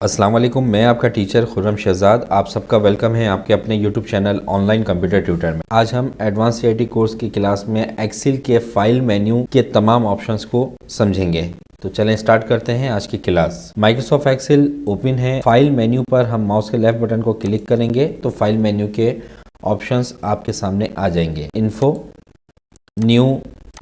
अस्सलाम वालेकुम, मैं आपका टीचर खुर्रम शहजाद। आप सबका वेलकम है आपके अपने YouTube channel online computer tutor में। आज हम एडवांस सीआईटी कोर्स की क्लास में एक्सेल के फाइल मेन्यू के तमाम ऑप्शंस को समझेंगे। तो चलें स्टार्ट करते हैं आज की क्लास। माइक्रोसॉफ्ट एक्सेल ओपन है। फाइल मेन्यू पर हम माउस के लेफ्ट बटन को क्लिक करेंगे तो फाइल मेन्यू के ऑप्शंस आपके सामने आ जाएंगे। Info, new,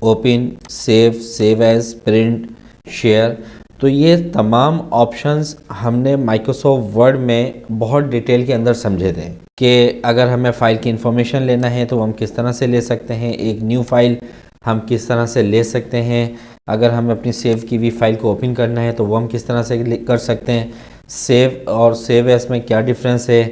open, save as, print, share. तो ये तमाम ऑप्शंस हमने माइक्रोसॉफ्ट वर्ड में बहुत डिटेल के अंदर समझे थे कि अगर हमें फ़ाइल की इंफॉर्मेशन लेना है तो हम किस तरह से ले सकते हैं, एक न्यू फ़ाइल हम किस तरह से ले सकते हैं, अगर हमें अपनी सेव की हुई फ़ाइल को ओपन करना है तो वो हम किस तरह से कर सकते हैं, सेव और सेव एस में क्या डिफरेंस है,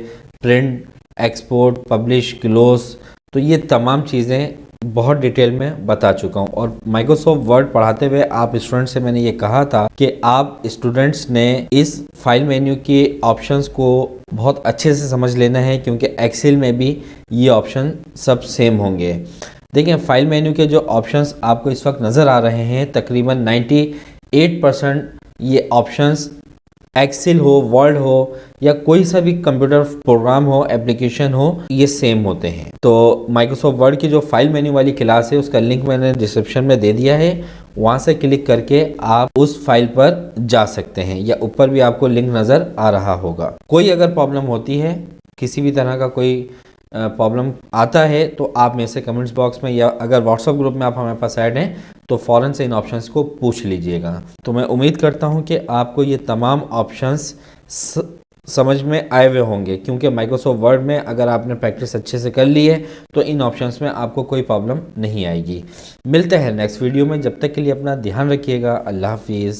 प्रिंट, एक्सपोर्ट, पब्लिश, क्लोज। तो ये तमाम चीज़ें बहुत डिटेल में बता चुका हूँ। और माइक्रोसॉफ्ट वर्ड पढ़ाते हुए आप स्टूडेंट से मैंने ये कहा था कि आप स्टूडेंट्स ने इस फाइल मेन्यू के ऑप्शंस को बहुत अच्छे से समझ लेना है, क्योंकि एक्सेल में भी ये ऑप्शन सब सेम होंगे। देखिए, फाइल मेन्यू के जो ऑप्शंस आपको इस वक्त नज़र आ रहे हैं, तकरीबन 98% ये ऑप्शंस एक्सेल हो, वर्ड हो या कोई सा भी कंप्यूटर प्रोग्राम हो, एप्लीकेशन हो, ये सेम होते हैं। तो माइक्रोसॉफ्ट वर्ड की जो फाइल मेन्यू वाली क्लास है उसका लिंक मैंने डिस्क्रिप्शन में दे दिया है, वहाँ से क्लिक करके आप उस फाइल पर जा सकते हैं या ऊपर भी आपको लिंक नज़र आ रहा होगा। कोई अगर प्रॉब्लम होती है, किसी भी तरह का कोई प्रॉब्लम आता है तो आप मेरे से कमेंट्स बॉक्स में या अगर व्हाट्सएप ग्रुप में आप हमारे पास ऐड हैं तो फ़ौरन से इन ऑप्शंस को पूछ लीजिएगा। तो मैं उम्मीद करता हूं कि आपको ये तमाम ऑप्शंस समझ में आए हुए होंगे, क्योंकि माइक्रोसॉफ्ट वर्ड में अगर आपने प्रैक्टिस अच्छे से कर ली है तो इन ऑप्शंस में आपको कोई प्रॉब्लम नहीं आएगी। मिलते हैं नेक्स्ट वीडियो में, जब तक के लिए अपना ध्यान रखिएगा। अल्लाह हाफिज़।